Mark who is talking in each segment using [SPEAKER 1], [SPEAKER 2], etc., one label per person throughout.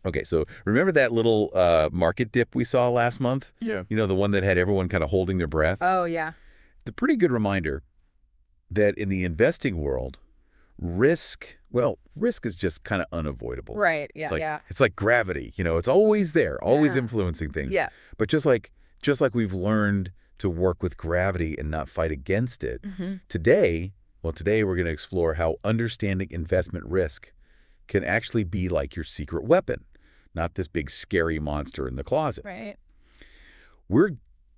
[SPEAKER 1] Okay, so remember that little market dip we saw last month?
[SPEAKER 2] Yeah.
[SPEAKER 1] You know, the one that had everyone kind of holding their breath?
[SPEAKER 3] Oh, yeah.
[SPEAKER 1] The pretty good reminder that in the investing world, risk is just kind of unavoidable.
[SPEAKER 3] Right.
[SPEAKER 1] It's
[SPEAKER 3] Yeah.
[SPEAKER 1] like
[SPEAKER 3] Yeah.
[SPEAKER 1] it's like gravity, it's always there, always
[SPEAKER 3] Yeah.
[SPEAKER 1] influencing things.
[SPEAKER 3] Yeah.
[SPEAKER 1] But just like we've learned to work with gravity and not fight against it, today we're going to explore how understanding investment risk can actually be like your secret weapon, not this big scary monster in the closet.
[SPEAKER 3] Right.
[SPEAKER 1] We're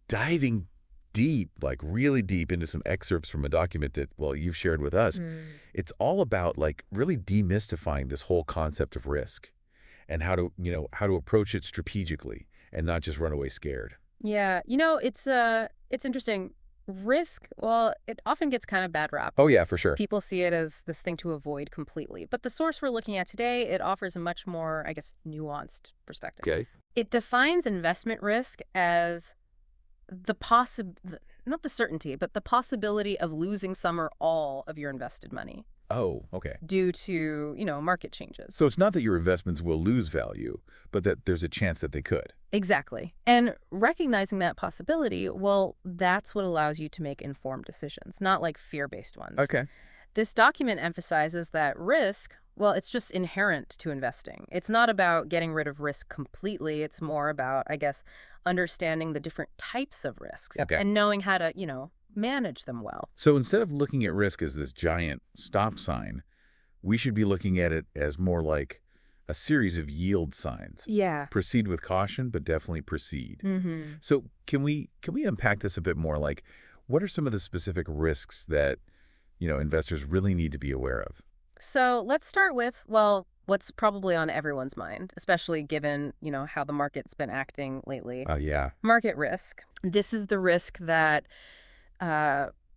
[SPEAKER 1] diving deep, like really deep into some excerpts from a document that, you've shared with us. It's all about like really demystifying this whole concept of risk and how to approach it strategically and not just run away scared.
[SPEAKER 3] Yeah. It's interesting. Risk, well, it often gets kind of bad rap.
[SPEAKER 1] Oh, yeah, for sure.
[SPEAKER 3] People see it as this thing to avoid completely. But the source we're looking at today, it offers a much more, I guess, nuanced perspective.
[SPEAKER 1] Okay.
[SPEAKER 3] It defines investment risk as not the certainty, but the possibility of losing some or all of your invested money
[SPEAKER 1] Oh, okay.
[SPEAKER 3] due to, market changes.
[SPEAKER 1] So it's not that your investments will lose value, but that there's a chance that they could.
[SPEAKER 3] Exactly. And recognizing that possibility, well, that's what allows you to make informed decisions, not like fear-based ones.
[SPEAKER 1] Okay.
[SPEAKER 3] This document emphasizes that risk, well, it's just inherent to investing. It's not about getting rid of risk completely. It's more about, I guess, understanding the different types of risks and knowing how to, manage them well.
[SPEAKER 1] So instead of looking at risk as this giant stop sign, we should be looking at it as more like a series of yield signs.
[SPEAKER 3] Yeah.
[SPEAKER 1] Proceed with caution, but definitely proceed.
[SPEAKER 3] Mm-hmm.
[SPEAKER 1] So can we unpack this a bit more? Like, what are some of the specific risks that, investors really need to be aware of?
[SPEAKER 3] So let's start with, well, what's probably on everyone's mind, especially given, how the market's been acting lately.
[SPEAKER 1] Yeah.
[SPEAKER 3] Market risk. This is the risk that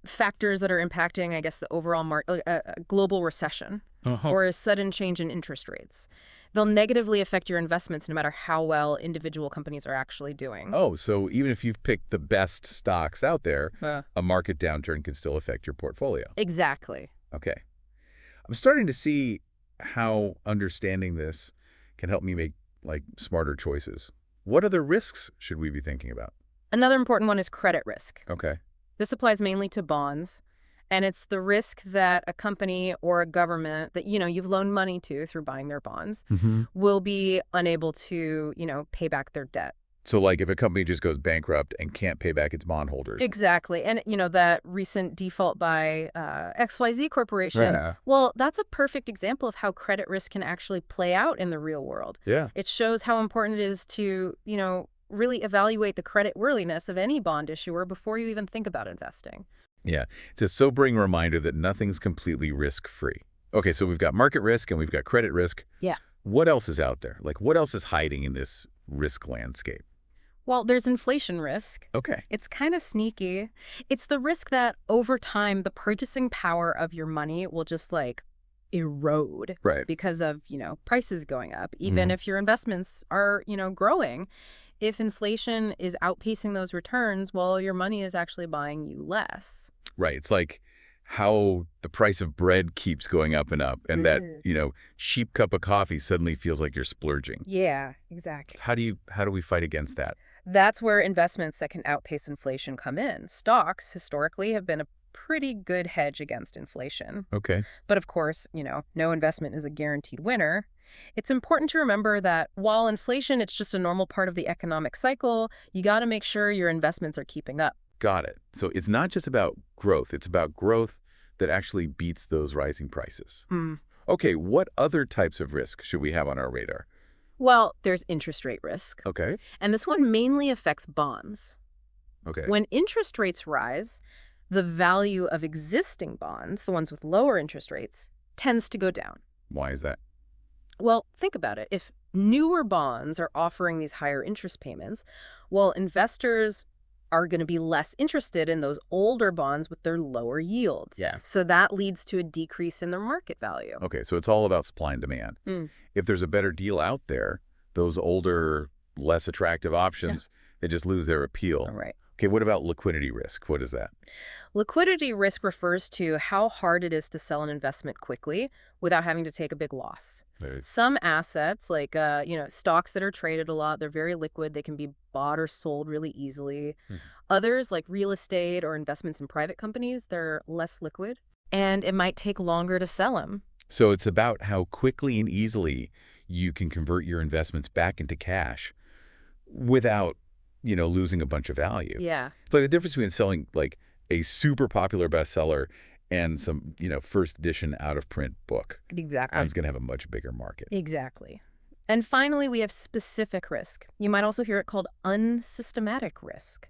[SPEAKER 3] factors that are impacting, I guess, the overall global recession or a sudden change in interest rates. They'll negatively affect your investments no matter how well individual companies are actually doing.
[SPEAKER 1] Oh, so even if you've picked the best stocks out there, a market downturn can still affect your portfolio.
[SPEAKER 3] Exactly.
[SPEAKER 1] Okay. I'm starting to see how understanding this can help me make smarter choices. What other risks should we be thinking about?
[SPEAKER 3] Another important one is credit risk.
[SPEAKER 1] Okay.
[SPEAKER 3] This applies mainly to bonds, and it's the risk that a company or a government that, you've loaned money to through buying their bonds will be unable to, pay back their debt.
[SPEAKER 1] So like if a company just goes bankrupt and can't pay back its bondholders.
[SPEAKER 3] Exactly. And, that recent default by XYZ Corporation, well, that's a perfect example of how credit risk can actually play out in the real world.
[SPEAKER 1] Yeah.
[SPEAKER 3] It shows how important it is to, really evaluate the creditworthiness of any bond issuer before you even think about investing.
[SPEAKER 1] Yeah. It's a sobering reminder that nothing's completely risk-free. Okay, so we've got market risk and we've got credit risk.
[SPEAKER 3] Yeah.
[SPEAKER 1] What else is out there? Like what else is hiding in this risk landscape?
[SPEAKER 3] Well, there's inflation risk.
[SPEAKER 1] Okay.
[SPEAKER 3] It's kind of sneaky. It's the risk that over time, the purchasing power of your money will just erode because of, prices going up, even if your investments are, growing. If inflation is outpacing those returns, well, your money is actually buying you less.
[SPEAKER 1] Right. It's like how the price of bread keeps going up and up, and that, cheap cup of coffee suddenly feels like you're splurging.
[SPEAKER 3] Yeah, exactly.
[SPEAKER 1] How do we fight against that?
[SPEAKER 3] That's where investments that can outpace inflation come in. Stocks, historically, have been a pretty good hedge against inflation.
[SPEAKER 1] Okay.
[SPEAKER 3] But of course, no investment is a guaranteed winner. It's important to remember that while inflation, it's just a normal part of the economic cycle, you got to make sure your investments are keeping up.
[SPEAKER 1] Got it. So it's not just about growth. It's about growth that actually beats those rising prices. Okay, what other types of risk should we have on our radar?
[SPEAKER 3] Well, there's interest rate risk.
[SPEAKER 1] Okay.
[SPEAKER 3] And this one mainly affects bonds.
[SPEAKER 1] Okay.
[SPEAKER 3] When interest rates rise, the value of existing bonds, the ones with lower interest rates, tends to go down.
[SPEAKER 1] Why is that?
[SPEAKER 3] Well, think about it. If newer bonds are offering these higher interest payments, well, investors are going to be less interested in those older bonds with their lower yields.
[SPEAKER 1] Yeah.
[SPEAKER 3] So that leads to a decrease in their market value.
[SPEAKER 1] Okay, so it's all about supply and demand. If there's a better deal out there, those older, less attractive options, they just lose their appeal.
[SPEAKER 3] All right.
[SPEAKER 1] Okay, what about liquidity risk? What is that?
[SPEAKER 3] Liquidity risk refers to how hard it is to sell an investment quickly without having to take a big loss.
[SPEAKER 1] Right.
[SPEAKER 3] Some assets, like stocks that are traded a lot, they're very liquid. They can be bought or sold really easily.
[SPEAKER 1] Mhm.
[SPEAKER 3] Others, like real estate or investments in private companies, they're less liquid, and it might take longer to sell them.
[SPEAKER 1] So it's about how quickly and easily you can convert your investments back into cash without, losing a bunch of value.
[SPEAKER 3] Yeah,
[SPEAKER 1] It's like the difference between selling like a super popular bestseller and some, first edition out of print book.
[SPEAKER 3] exactly.
[SPEAKER 1] One's going to have a much bigger market.
[SPEAKER 3] Exactly. And finally, we have specific risk. You might also hear it called unsystematic risk.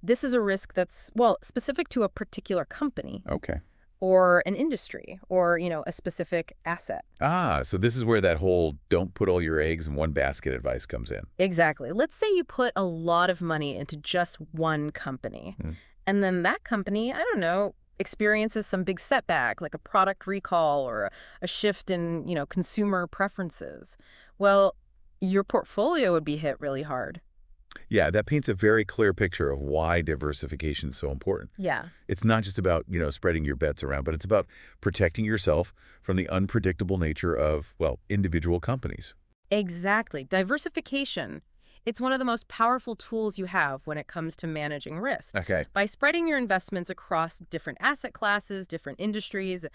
[SPEAKER 3] This is a risk that's, well, specific to a particular company
[SPEAKER 1] Okay.
[SPEAKER 3] or an industry or, a specific asset.
[SPEAKER 1] So this is where that whole don't put all your eggs in one basket advice comes in.
[SPEAKER 3] Exactly. Let's say you put a lot of money into just one company,
[SPEAKER 1] Hmm.
[SPEAKER 3] and then that company, I don't know, experiences some big setback, like a product recall or a shift in, consumer preferences. Well, your portfolio would be hit really hard.
[SPEAKER 1] Yeah, that paints a very clear picture of why diversification is so important.
[SPEAKER 3] Yeah.
[SPEAKER 1] It's not just about, spreading your bets around, but it's about protecting yourself from the unpredictable nature of, well, individual companies.
[SPEAKER 3] Exactly. Diversification. It's one of the most powerful tools you have when it comes to managing risk.
[SPEAKER 1] Okay.
[SPEAKER 3] By spreading your investments across different asset classes, different industries,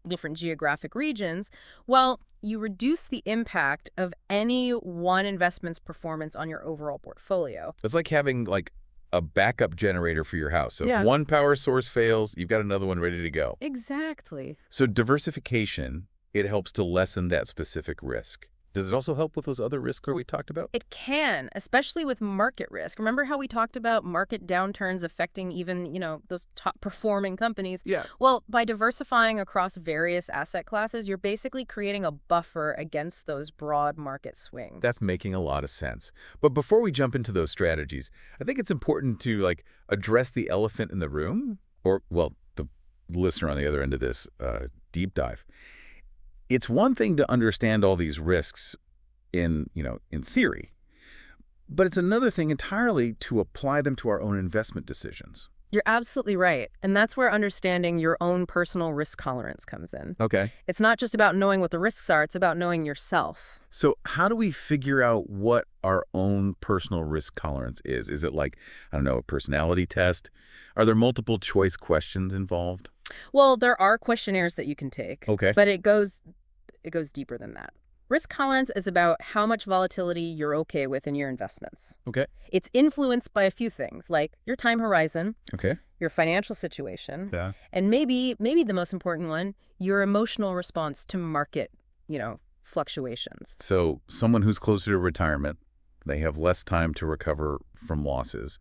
[SPEAKER 3] different geographic regions, well, you reduce the impact of any one investment's performance on your overall portfolio.
[SPEAKER 1] It's like having like a backup generator for your house. So if
[SPEAKER 3] Yeah.
[SPEAKER 1] one power source fails, you've got another one ready to go.
[SPEAKER 3] Exactly.
[SPEAKER 1] So diversification, it helps to lessen that specific risk. Does it also help with those other risks we talked about?
[SPEAKER 3] It can, especially with market risk. Remember how we talked about market downturns affecting even, those top performing companies?
[SPEAKER 1] Yeah.
[SPEAKER 3] Well, by diversifying across various asset classes, you're basically creating a buffer against those broad market swings.
[SPEAKER 1] That's making a lot of sense. But before we jump into those strategies, I think it's important to address the elephant in the room, or, well, the listener on the other end of this deep dive. It's one thing to understand all these risks in theory, but it's another thing entirely to apply them to our own investment decisions.
[SPEAKER 3] You're absolutely right. And that's where understanding your own personal risk tolerance comes in.
[SPEAKER 1] Okay.
[SPEAKER 3] It's not just about knowing what the risks are, it's about knowing yourself.
[SPEAKER 1] So how do we figure out what our own personal risk tolerance is? Is it like, I don't know, a personality test? Are there multiple choice questions involved?
[SPEAKER 3] Well, there are questionnaires that you can take.
[SPEAKER 1] Okay.
[SPEAKER 3] But it goes deeper than that. Risk tolerance is about how much volatility you're okay with in your investments.
[SPEAKER 1] Okay.
[SPEAKER 3] It's influenced by a few things, like your time horizon,
[SPEAKER 1] Okay.
[SPEAKER 3] your financial situation,
[SPEAKER 1] Yeah.
[SPEAKER 3] and maybe the most important one, your emotional response to market, fluctuations.
[SPEAKER 1] So someone who's closer to retirement, they have less time to recover from losses.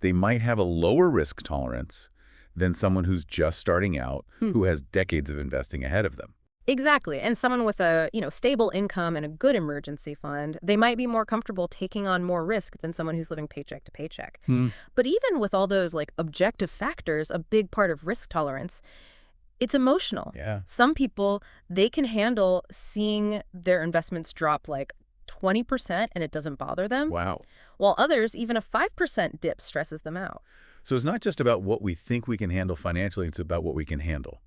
[SPEAKER 1] They might have a lower risk tolerance than someone who's just starting out, who has decades of investing ahead of them.
[SPEAKER 3] Exactly. And someone with a, stable income and a good emergency fund, they might be more comfortable taking on more risk than someone who's living paycheck to paycheck. But even with all those objective factors, a big part of risk tolerance, it's emotional.
[SPEAKER 1] Yeah.
[SPEAKER 3] Some people, they can handle seeing their investments drop 20% and it doesn't bother them.
[SPEAKER 1] Wow.
[SPEAKER 3] While others, even a 5% dip stresses them out.
[SPEAKER 1] So it's not just about what we think we can handle financially, it's about what we can handle,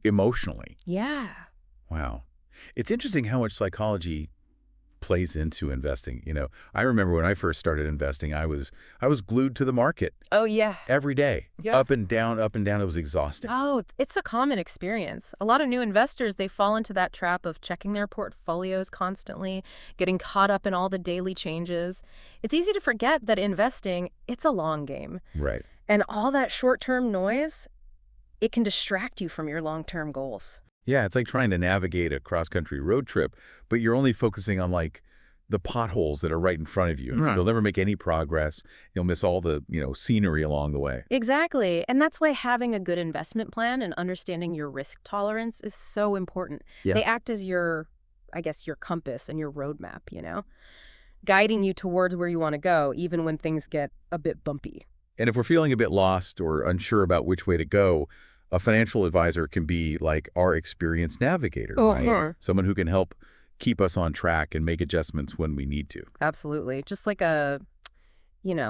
[SPEAKER 1] emotionally.
[SPEAKER 3] Yeah.
[SPEAKER 1] Wow. It's interesting how much psychology plays into investing. I remember when I first started investing, I was glued to the market
[SPEAKER 3] Oh, yeah.
[SPEAKER 1] every day.
[SPEAKER 3] Yeah.
[SPEAKER 1] Up and down, up and down. It was exhausting.
[SPEAKER 3] Oh, it's a common experience. A lot of new investors, they fall into that trap of checking their portfolios constantly, getting caught up in all the daily changes. It's easy to forget that investing, it's a long game.
[SPEAKER 1] Right.
[SPEAKER 3] And all that short-term noise, it can distract you from your long-term goals.
[SPEAKER 1] Yeah, it's like trying to navigate a cross-country road trip, but you're only focusing on the potholes that are right in front of you.
[SPEAKER 3] Right.
[SPEAKER 1] You'll never make any progress. You'll miss all the, scenery along the way.
[SPEAKER 3] Exactly. And that's why having a good investment plan and understanding your risk tolerance is so important.
[SPEAKER 1] Yeah.
[SPEAKER 3] They act as your compass and your roadmap, guiding you towards where you want to go, even when things get a bit bumpy.
[SPEAKER 1] And if we're feeling a bit lost or unsure about which way to go, a financial advisor can be like our experienced navigator, right? Someone who can help keep us on track and make adjustments when we need to.
[SPEAKER 3] Absolutely. Just like a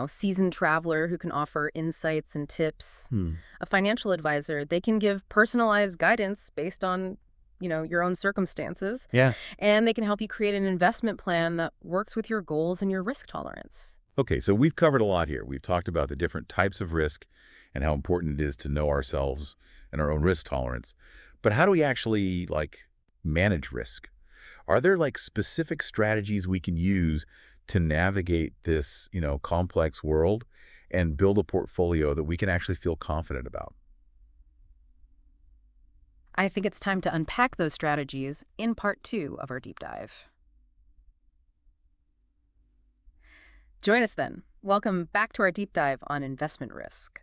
[SPEAKER 3] seasoned traveler who can offer insights and tips.
[SPEAKER 1] Hmm.
[SPEAKER 3] A financial advisor, they can give personalized guidance based on, your own circumstances.
[SPEAKER 1] Yeah.
[SPEAKER 3] And they can help you create an investment plan that works with your goals and your risk tolerance.
[SPEAKER 1] Okay, so we've covered a lot here. We've talked about the different types of risk and how important it is to know ourselves and our own risk tolerance. But how do we actually, manage risk? Are there, specific strategies we can use to navigate this, complex world and build a portfolio that we can actually feel confident about?
[SPEAKER 3] I think it's time to unpack those strategies in part 2 of our deep dive. Join us then. Welcome back to our deep dive on investment risk.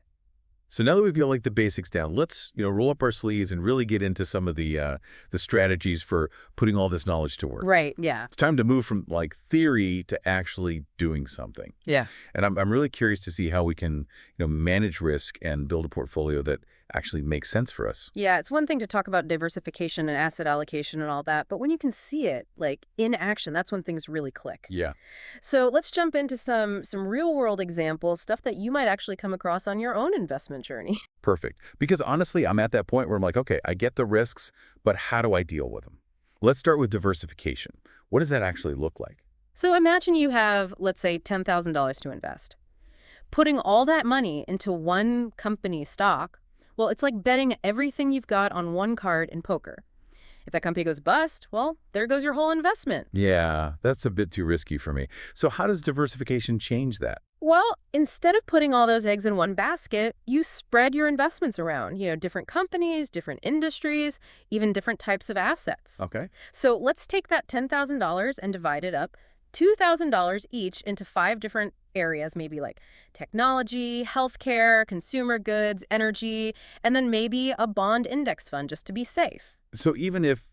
[SPEAKER 1] So now that we've got the basics down, let's roll up our sleeves and really get into some of the strategies for putting all this knowledge to work.
[SPEAKER 3] Right, yeah.
[SPEAKER 1] It's time to move from theory to actually doing something.
[SPEAKER 3] Yeah.
[SPEAKER 1] And I'm really curious to see how we can manage risk and build a portfolio that actually makes sense for us.
[SPEAKER 3] Yeah, it's one thing to talk about diversification and asset allocation and all that, but when you can see it in action, that's when things really click.
[SPEAKER 1] Yeah.
[SPEAKER 3] So let's jump into some real world examples, stuff that you might actually come across on your own investment journey.
[SPEAKER 1] Perfect. Because honestly, I'm at that point where I'm like, okay, I get the risks, but how do I deal with them? Let's start with diversification. What does that actually look like?
[SPEAKER 3] So imagine you have, let's say, $10,000 to invest. Putting all that money into one company stock, well, it's like betting everything you've got on one card in poker. If that company goes bust, well, there goes your whole investment.
[SPEAKER 1] Yeah, that's a bit too risky for me. So how does diversification change that?
[SPEAKER 3] Well, instead of putting all those eggs in one basket, you spread your investments around, different companies, different industries, even different types of assets.
[SPEAKER 1] Okay.
[SPEAKER 3] So let's take that $10,000 and divide it up, $2,000 each into 5 different areas, maybe like technology, healthcare, consumer goods, energy, and then maybe a bond index fund just to be safe.
[SPEAKER 1] So even if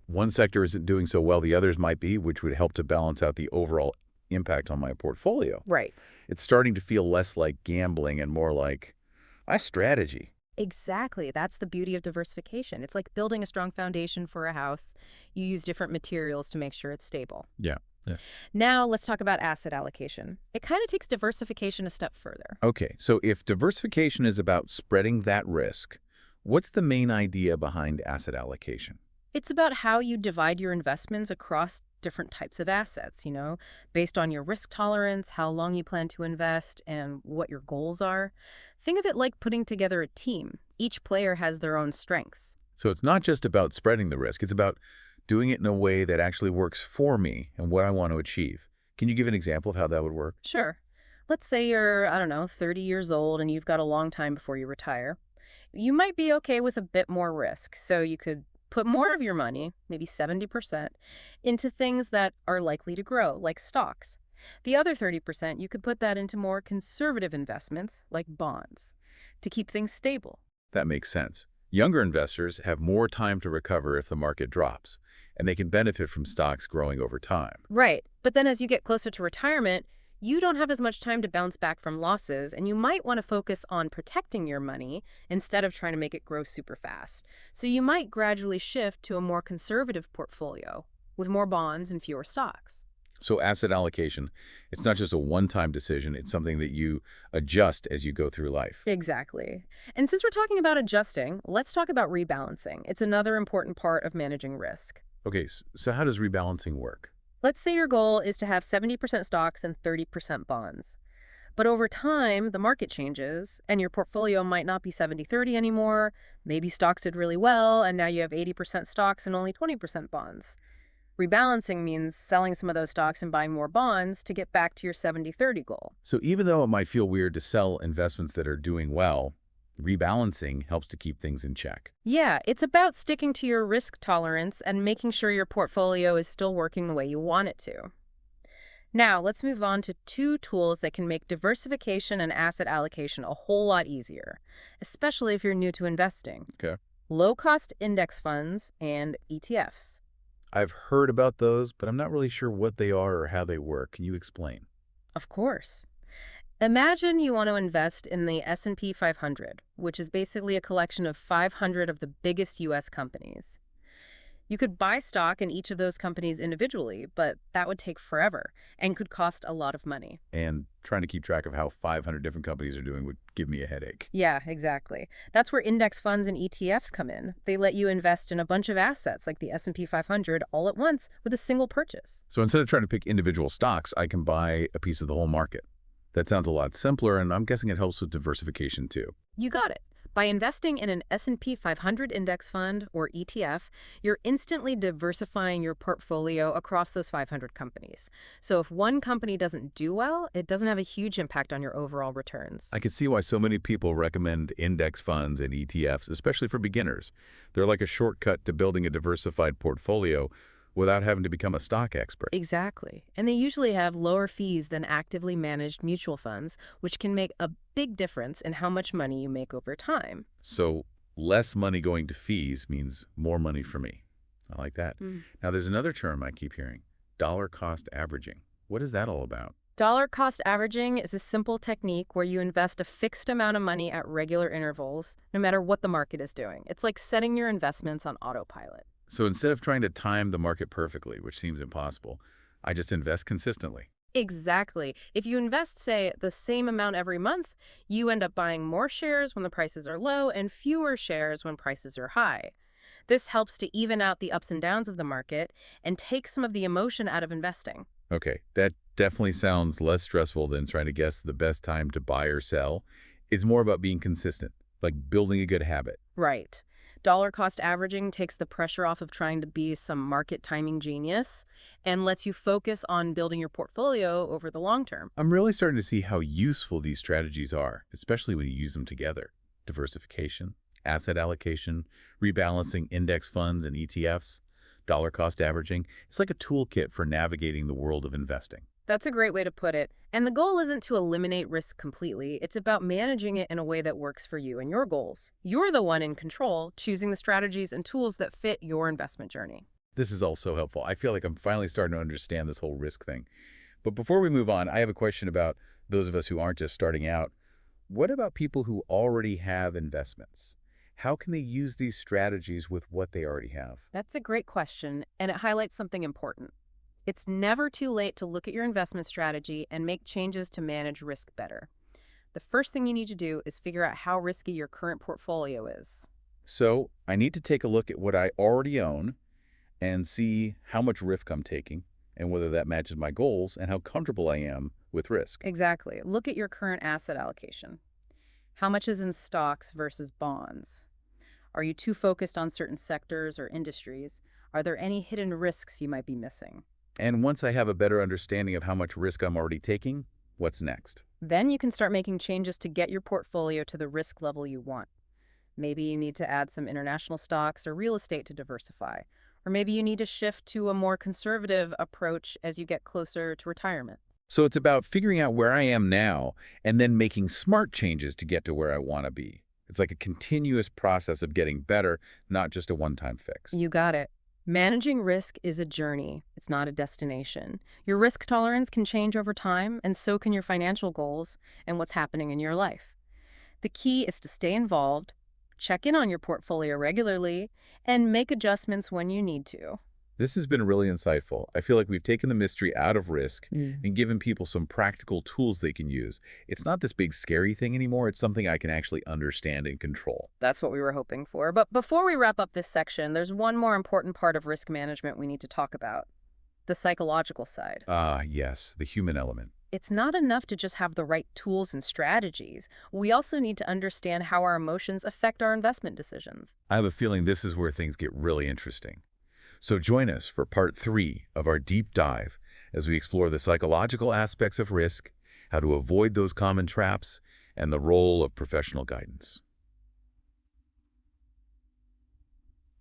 [SPEAKER 1] one sector isn't doing so well, the others might be, which would help to balance out the overall impact on my portfolio.
[SPEAKER 3] Right.
[SPEAKER 1] It's starting to feel less like gambling and more like a strategy.
[SPEAKER 3] Exactly. That's the beauty of diversification. It's like building a strong foundation for a house. You use different materials to make sure it's stable.
[SPEAKER 1] Yeah. Yeah.
[SPEAKER 3] Now let's talk about asset allocation. It kind of takes diversification a step further.
[SPEAKER 1] Okay, so if diversification is about spreading that risk, what's the main idea behind asset allocation?
[SPEAKER 3] It's about how you divide your investments across different types of assets, based on your risk tolerance, how long you plan to invest, and what your goals are. Think of it like putting together a team. Each player has their own strengths.
[SPEAKER 1] So it's not just about spreading the risk, it's about doing it in a way that actually works for me and what I want to achieve. Can you give an example of how that would work?
[SPEAKER 3] Sure. Let's say you're, I don't know, 30 years old and you've got a long time before you retire. You might be okay with a bit more risk, so you could put more of your money, maybe 70%, into things that are likely to grow, like stocks. The other 30%, you could put that into more conservative investments, like bonds, to keep things stable.
[SPEAKER 1] That makes sense. Younger investors have more time to recover if the market drops, and they can benefit from stocks growing over time.
[SPEAKER 3] Right. But then as you get closer to retirement, you don't have as much time to bounce back from losses, and you might want to focus on protecting your money instead of trying to make it grow super fast. So you might gradually shift to a more conservative portfolio with more bonds and fewer stocks.
[SPEAKER 1] So asset allocation, it's not just a one-time decision, it's something that you adjust as you go through life.
[SPEAKER 3] Exactly. And since we're talking about adjusting, let's talk about rebalancing. It's another important part of managing risk.
[SPEAKER 1] Okay, so how does rebalancing work?
[SPEAKER 3] Let's say your goal is to have 70% stocks and 30% bonds. But over time, the market changes, and your portfolio might not be 70-30 anymore. Maybe stocks did really well, and now you have 80% stocks and only 20% bonds. Rebalancing means selling some of those stocks and buying more bonds to get back to your 70-30 goal.
[SPEAKER 1] So even though it might feel weird to sell investments that are doing well, rebalancing helps to keep things in check.
[SPEAKER 3] Yeah, it's about sticking to your risk tolerance and making sure your portfolio is still working the way you want it to. Now, let's move on to 2 tools that can make diversification and asset allocation a whole lot easier, especially if you're new to investing.
[SPEAKER 1] Okay.
[SPEAKER 3] Low-cost index funds and ETFs.
[SPEAKER 1] I've heard about those, but I'm not really sure what they are or how they work. Can you explain?
[SPEAKER 3] Of course. Imagine you want to invest in the S&P 500, which is basically a collection of 500 of the biggest U.S. companies. You could buy stock in each of those companies individually, but that would take forever and could cost a lot of money.
[SPEAKER 1] And trying to keep track of how 500 different companies are doing would give me a headache.
[SPEAKER 3] Yeah, exactly. That's where index funds and ETFs come in. They let you invest in a bunch of assets like the S&P 500 all at once with a single purchase.
[SPEAKER 1] So instead of trying to pick individual stocks, I can buy a piece of the whole market. That sounds a lot simpler, and I'm guessing it helps with diversification too.
[SPEAKER 3] You got it. By investing in an S&P 500 index fund, or ETF, you're instantly diversifying your portfolio across those 500 companies. So if one company doesn't do well, it doesn't have a huge impact on your overall returns.
[SPEAKER 1] I can see why so many people recommend index funds and ETFs, especially for beginners. They're like a shortcut to building a diversified portfolio without having to become a stock expert.
[SPEAKER 3] Exactly. And they usually have lower fees than actively managed mutual funds, which can make a big difference in how much money you make over time.
[SPEAKER 1] So less money going to fees means more money for me. I like that. Now, there's another term I keep hearing, dollar cost averaging. What is that all about?
[SPEAKER 3] Dollar cost averaging is a simple technique where you invest a fixed amount of money at regular intervals, no matter what the market is doing. It's like setting your investments on autopilot.
[SPEAKER 1] So instead of trying to time the market perfectly, which seems impossible, I just invest consistently.
[SPEAKER 3] Exactly. If you invest, say, the same amount every month, you end up buying more shares when the prices are low and fewer shares when prices are high. This helps to even out the ups and downs of the market and take some of the emotion out of investing.
[SPEAKER 1] Okay, that definitely sounds less stressful than trying to guess the best time to buy or sell. It's more about being consistent, like building a good habit.
[SPEAKER 3] Right. Dollar cost averaging takes the pressure off of trying to be some market timing genius and lets you focus on building your portfolio over the long term.
[SPEAKER 1] I'm really starting to see how useful these strategies are, especially when you use them together. Diversification, asset allocation, rebalancing index funds and ETFs, dollar cost averaging. It's like a toolkit for navigating the world of investing.
[SPEAKER 3] That's a great way to put it. And the goal isn't to eliminate risk completely. It's about managing it in a way that works for you and your goals. You're the one in control, choosing the strategies and tools that fit your investment journey.
[SPEAKER 1] This is all so helpful. I feel like I'm finally starting to understand this whole risk thing. But before we move on, I have a question about those of us who aren't just starting out. What about people who already have investments? How can they use these strategies with what they already have?
[SPEAKER 3] That's a great question, and it highlights something important. It's never too late to look at your investment strategy and make changes to manage risk better. The first thing you need to do is figure out how risky your current portfolio is.
[SPEAKER 1] So I need to take a look at what I already own and see how much risk I'm taking and whether that matches my goals and how comfortable I am with risk.
[SPEAKER 3] Exactly. Look at your current asset allocation. How much is in stocks versus bonds? Are you too focused on certain sectors or industries? Are there any hidden risks you might be missing?
[SPEAKER 1] And once I have a better understanding of how much risk I'm already taking, what's next?
[SPEAKER 3] Then you can start making changes to get your portfolio to the risk level you want. Maybe you need to add some international stocks or real estate to diversify. Or maybe you need to shift to a more conservative approach as you get closer to retirement.
[SPEAKER 1] So it's about figuring out where I am now and then making smart changes to get to where I want to be. It's like a continuous process of getting better, not just a one-time fix.
[SPEAKER 3] You got it. Managing risk is a journey. It's not a destination. Your risk tolerance can change over time, and so can your financial goals and what's happening in your life. The key is to stay involved, check in on your portfolio regularly, and make adjustments when you need to.
[SPEAKER 1] This has been really insightful. I feel like we've taken the mystery out of risk and given people some practical tools they can use. It's not this big scary thing anymore. It's something I can actually understand and control.
[SPEAKER 3] That's what we were hoping for. But before we wrap up this section, there's one more important part of risk management we need to talk about: the psychological side.
[SPEAKER 1] Ah, yes, the human element.
[SPEAKER 3] It's not enough to just have the right tools and strategies. We also need to understand how our emotions affect our investment decisions.
[SPEAKER 1] I have a feeling this is where things get really interesting. So join us for part 3 of our deep dive as we explore the psychological aspects of risk, how to avoid those common traps, and the role of professional guidance.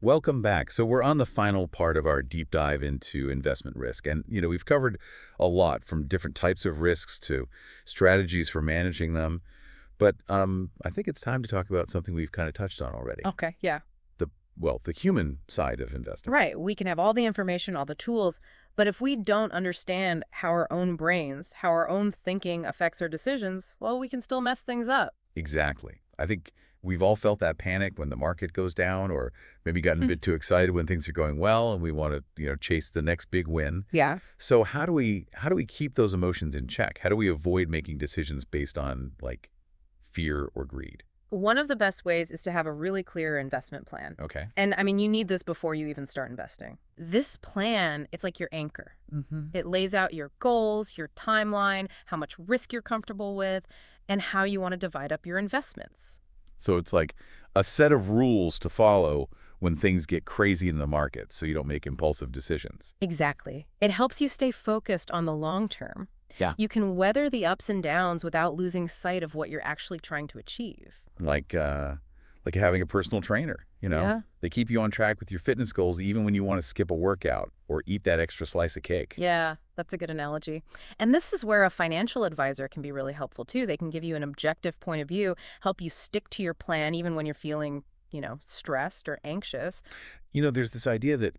[SPEAKER 1] Welcome back. So we're on the final part of our deep dive into investment risk. And, we've covered a lot, from different types of risks to strategies for managing them. But I think it's time to talk about something we've kind of touched on already.
[SPEAKER 3] Okay, yeah.
[SPEAKER 1] The human side of investing.
[SPEAKER 3] Right. We can have all the information, all the tools, but if we don't understand how our own brains, how our own thinking affects our decisions, well, we can still mess things up.
[SPEAKER 1] Exactly. I think We've all felt that panic when the market goes down, or maybe gotten a bit too excited when things are going well and we want to, chase the next big win.
[SPEAKER 3] Yeah.
[SPEAKER 1] So how do we keep those emotions in check? How do we avoid making decisions based on like fear or greed?
[SPEAKER 3] One of the best ways is to have a really clear investment plan.
[SPEAKER 1] Okay.
[SPEAKER 3] And I mean, you need this before you even start investing. This plan, it's like your anchor. It lays out your goals, your timeline, how much risk you're comfortable with, and how you want to divide up your investments.
[SPEAKER 1] So it's like a set of rules to follow when things get crazy in the market so you don't make impulsive decisions.
[SPEAKER 3] Exactly. It helps you stay focused on the long term.
[SPEAKER 1] Yeah.
[SPEAKER 3] You can weather the ups and downs without losing sight of what you're actually trying to achieve.
[SPEAKER 1] Like having a personal trainer,
[SPEAKER 3] Yeah.
[SPEAKER 1] They keep you on track with your fitness goals even when you want to skip a workout or eat that extra slice of cake.
[SPEAKER 3] Yeah, that's a good analogy. And this is where a financial advisor can be really helpful too. They can give you an objective point of view, help you stick to your plan even when you're feeling, stressed or anxious.
[SPEAKER 1] There's this idea that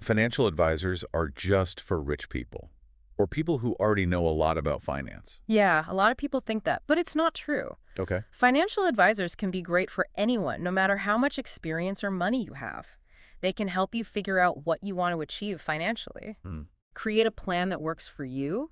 [SPEAKER 1] financial advisors are just for rich people or people who already know a lot about finance.
[SPEAKER 3] Yeah, a lot of people think that, but it's not true.
[SPEAKER 1] Okay.
[SPEAKER 3] Financial advisors can be great for anyone, no matter how much experience or money you have. They can help you figure out what you want to achieve financially, create a plan that works for you,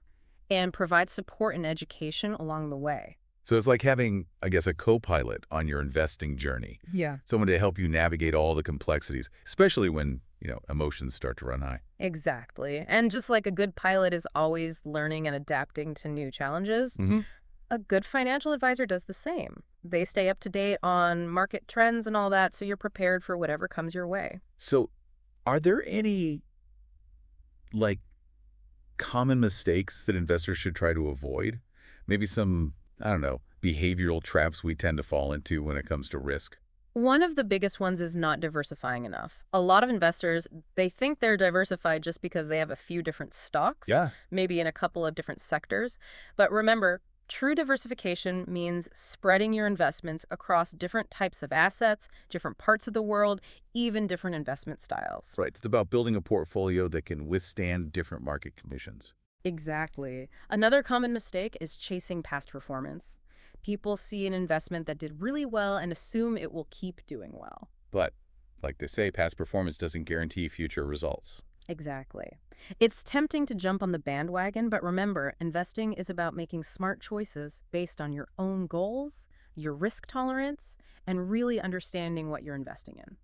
[SPEAKER 3] and provide support and education along the way.
[SPEAKER 1] So it's like having, I guess, a co-pilot on your investing journey.
[SPEAKER 3] Yeah.
[SPEAKER 1] Someone to help you navigate all the complexities, especially when, emotions start to run high.
[SPEAKER 3] Exactly. And just like a good pilot is always learning and adapting to new challenges, a good financial advisor does the same. They stay up to date on market trends and all that, so you're prepared for whatever comes your way.
[SPEAKER 1] So are there any, like, common mistakes that investors should try to avoid? Maybe some, I don't know, behavioral traps we tend to fall into when it comes to risk?
[SPEAKER 3] One of the biggest ones is not diversifying enough. A lot of investors, they think they're diversified just because they have a few different stocks,
[SPEAKER 1] Yeah.
[SPEAKER 3] maybe in a couple of different sectors. But remember, true diversification means spreading your investments across different types of assets, different parts of the world, even different investment styles.
[SPEAKER 1] Right. It's about building a portfolio that can withstand different market conditions.
[SPEAKER 3] Exactly. Another common mistake is chasing past performance. People see an investment that did really well and assume it will keep doing well.
[SPEAKER 1] But, like they say, past performance doesn't guarantee future results.
[SPEAKER 3] Exactly. It's tempting to jump on the bandwagon, but remember, investing is about making smart choices based on your own goals, your risk tolerance, and really understanding what you're investing in.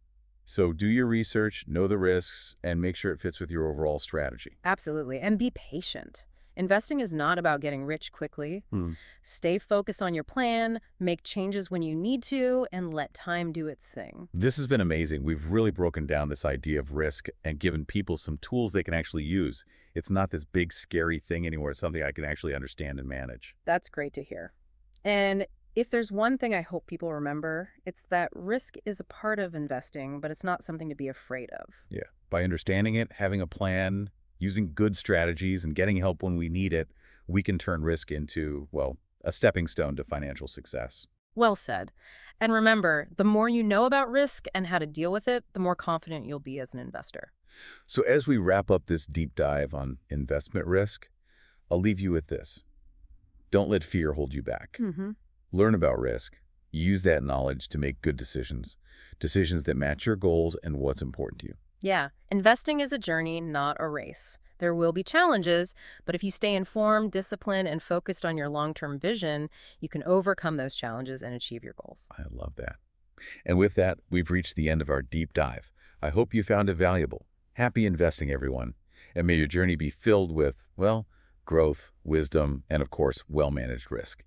[SPEAKER 1] So do your research, know the risks, and make sure it fits with your overall strategy.
[SPEAKER 3] Absolutely. And be patient. Investing is not about getting rich quickly. Stay focused on your plan, make changes when you need to, and let time do its thing.
[SPEAKER 1] This has been amazing. We've really broken down this idea of risk and given people some tools they can actually use. It's not this big, scary thing anymore. It's something I can actually understand and manage.
[SPEAKER 3] That's great to hear. And if there's one thing I hope people remember, it's that risk is a part of investing, but it's not something to be afraid of.
[SPEAKER 1] Yeah. By understanding it, having a plan, using good strategies, and getting help when we need it, we can turn risk into, well, a stepping stone to financial success.
[SPEAKER 3] Well said. And remember, the more you know about risk and how to deal with it, the more confident you'll be as an investor.
[SPEAKER 1] So as we wrap up this deep dive on investment risk, I'll leave you with this. Don't let fear hold you back. Learn about risk. Use that knowledge to make good decisions that match your goals and what's important to you.
[SPEAKER 3] Yeah, investing is a journey, not a race. There will be challenges, but if you stay informed, disciplined, and focused on your long-term vision, you can overcome those challenges and achieve your goals.
[SPEAKER 1] I love that. And with that, we've reached the end of our deep dive. I hope you found it valuable. Happy investing, everyone. And may your journey be filled with, well, growth, wisdom, and of course, well-managed risk.